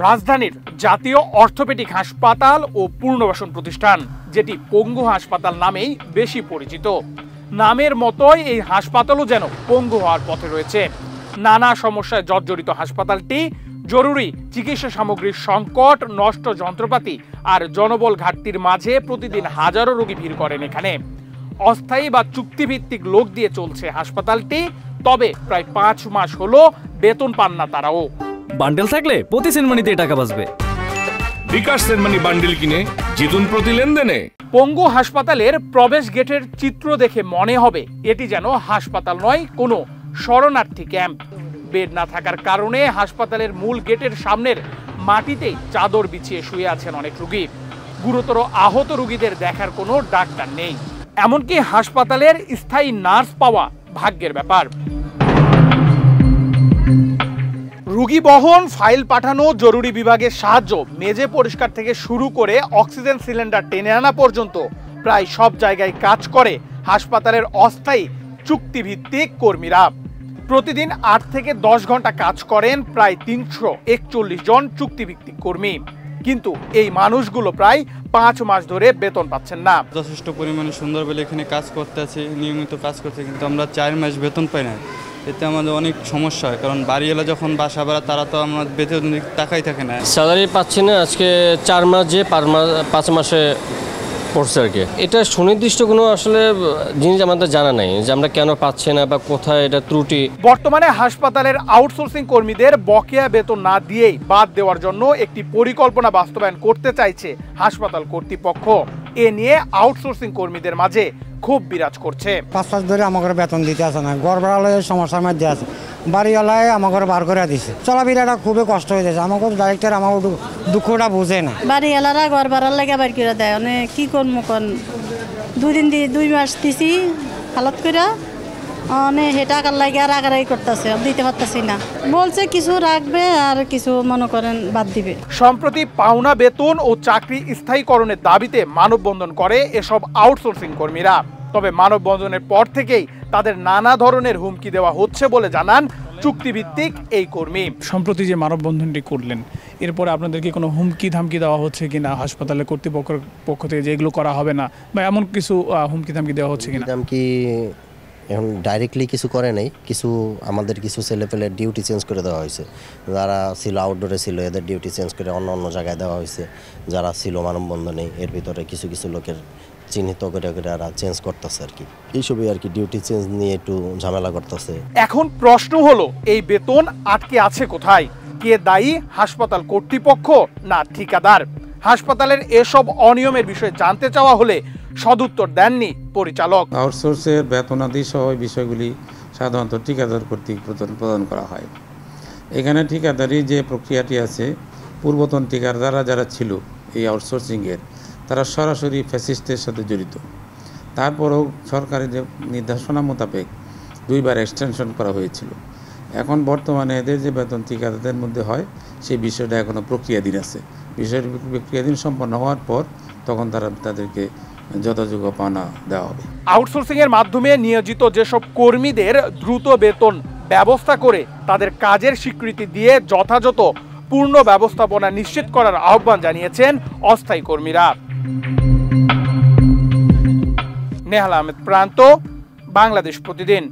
রাজধানীর জাতীয় অর্থোপেডিক হাসপাতাল ও পুনর্বাসন প্রতিষ্ঠান, যেটি পঙ্গু হাসপাতাল নামেই বেশি পরিচিত। নামের মতোই এই হাসপাতালও যেন পঙ্গু হওয়ার পথে রয়েছে। নানা সমস্যায় জর্জরিত হাসপাতালটি জরুরি চিকিৎসা সামগ্রীর সংকট, নষ্ট যন্ত্রপাতি আর জনবল ঘাটতির মাঝে প্রতিদিন হাজারো রোগী ভিড় করেন এখানে। অস্থায়ী বা চুক্তিভিত্তিক লোক দিয়ে চলছে হাসপাতালটি, তবে প্রায় 5 মাস হলো বেতন পান না তারাও। বান্ডেল থাকলে প্রতি সেনমানিতে টাকা বাঁচবে। বিকাশ সেনমানি বান্ডেল কিনে জিতুন প্রতি লেনদেনে। পঙ্গু হাসপাতালের প্রবেশ গেটের চিত্র দেখে মনে হবে এটি যেন হাসপাতাল নয়, কোনো শরণার্থী ক্যাম্প। বেড না থাকার কারণে হাসপাতালের মূল গেটের সামনের মাটিতেই চাদর বিছিয়ে শুয়ে আছেন অনেক রোগী। গুরুতর আহত রোগীদের দেখার কোনো ডাক্তার নেই। এমনকি হাসপাতালের স্থায়ী নার্স পাওয়া ভাগ্যের ব্যাপার। রোগী বহন, ফাইল পাঠানো, জরুরি বিভাগের সাহায্য, মেঝে পরিষ্কার থেকে শুরু করে অক্সিজেন সিলিন্ডার টেনে আনা পর্যন্ত প্রায় সব জায়গায় কাজ করে হাসপাতালের অস্থায়ী চুক্তিভিত্তিক কর্মীরা। প্রতিদিন 8 থেকে 10 ঘন্টা কাজ করেন প্রায় 341 জন চুক্তিভিত্তিক কর্মী। কিন্তু এই মানুষগুলো প্রায় 5 মাস ধরে বেতন পাচ্ছেন না। যথেষ্ট পরিমাণে সুন্দর বলে এখানে কাজ করতে আছে, নিয়মিত কাজ করছে, কিন্তু আমরা 4 মাস বেতন পাই না। এতে আমাদের অনেক সমস্যা হয়, কারণ বাড়িওয়ালা যখন বাসা ভাড়া তারা তো আমার বেতন টাকাই থাকে না। স্যালারি পাচ্ছি না, আজকে 4 মাস যে 5 মাসে পড়ছে আর কি। এটা সুনির্দিষ্ট কোনো আসলে জিনিস আমাদের জানা নাই যে আমরা কেন পাচ্ছি না বা কোথায় এটা ত্রুটি। বর্তমানে হাসপাতালের আউটসোর্সিং কর্মীদের বকেয়া বেতন না দিয়েই বাদ দেওয়ার জন্য একটি পরিকল্পনা বাস্তবায়ন করতে চাইছে হাসপাতাল কর্তৃপক্ষ। এ নিয়ে আউটসোর্সিং কর্মীদের মাঝে খুব বিরাজ করছে। 5 মাস ধরে আমাকে বেতন দিতে আসে না, ঘর ভাড়ালয়ের সমস্যার মধ্যে আছে, বাড়িওয়ালায় আমাকে বার করে দিছে, চলাফেরাটা খুবই কষ্ট হয়ে যাচ্ছে। আমাকে ডাইরেক্টর আমার দুঃখটা বুঝে না। বাড়িওয়ালারা ঘর ভাড়ার লেগে বার করে দেয়, মানে কি করবো কোন 2 মাস দিছি হালত করে টাকার লাগে আর আগারাই করতেছে, দিতে পারতেছি না। বলছে কিছু রাখবে আর কিছু মনে করেন বাদ দিবে। সম্প্রতি পাওনা বেতন ও চাকরি স্থায়ীকরণের দাবিতে মানববন্ধন করে এসব আউটসোর্সিং কর্মীরা। তবে মানববন্ধনের পর থেকেই তাদের নানা ধরনের হুমকি দেওয়া হচ্ছে বলে জানান চুক্তিভিত্তিক এই কর্মী। সম্প্রতি যে মানববন্ধনটি করলেন, এরপরে আপনাদেরকে কোনো হুমকি ধামকি দেওয়া হচ্ছে কিনা হাসপাতালের কর্তৃপক্ষের পক্ষ থেকে, যে এগুলো করা হবে না বা এমন কিছু হুমকি ধামকি দেওয়া হচ্ছে কিনা? ধামকি এখন ডাইরেক্টলি কিছু করে নাই, কিছু আমাদের কিছু ছেলেপেলের ডিউটি চেঞ্জ করে দেওয়া হয়েছে। যারা ছিল আউটডোরে ছিল এদের ডিউটি চেঞ্জ করে অন্য জায়গায় দেওয়া হয়েছে। যারা ছিল মানববন্ধনে এর ভিতরে কিছু লোকের চিহ্নিত করে এরা চেঞ্জ করতেছে আর কি। এইসবই আর কি, ডিউটি চেঞ্জ নিয়ে একটু ঝামেলা করতেছে। এখন প্রশ্ন হলো এই বেতন আটকে আছে কোথায়? কে দায়ী, হাসপাতাল কর্তৃপক্ষ না ঠিকাদার? হাসপাতালের এসব অনিয়মের বিষয়ে জানতে চাওয়া হলে সদুত্তর দেননি পরিচালক। আউটসোর্সের বেতনাদি সহ বিষয়গুলি সাধারণত ঠিকাদার কর্তৃক প্রদান করা হয়। এখানে ঠিকাদারি যে প্রক্রিয়াটি আছে, পূর্বতন ঠিকাদাররা যারা ছিল এই আউটসোর্সিংয়ের, তারা সরাসরি ফ্যাসিস্টের সাথে জড়িত। তারপরেও সরকারি যে নির্দেশনা মোতাবেক 2 বার এক্সটেনশন করা হয়েছিল। এখন বর্তমানে এদের যে বেতন ঠিকাদারদের মধ্যে হয় সেই বিষয়টা এখনও প্রক্রিয়াধীন আছে। বিষয়টি প্রক্রিয়াধীন সম্পন্ন হওয়ার পর তখন তাদেরকে যথাযোগ্য পাওনা দেওয়া হবে। আউটসোর্সিং এর মাধ্যমে নিয়োজিত যেসব কর্মীদের দ্রুত বেতন ব্যবস্থা করে তাদের কাজের স্বীকৃতি দিয়ে যথাযথ পূর্ণ ব্যবস্থাপনা নিশ্চিত করার আহ্বান জানিয়েছেন অস্থায়ী কর্মীরা। নেহাল আহমেদ প্রান্ত, বাংলাদেশ প্রতিদিন।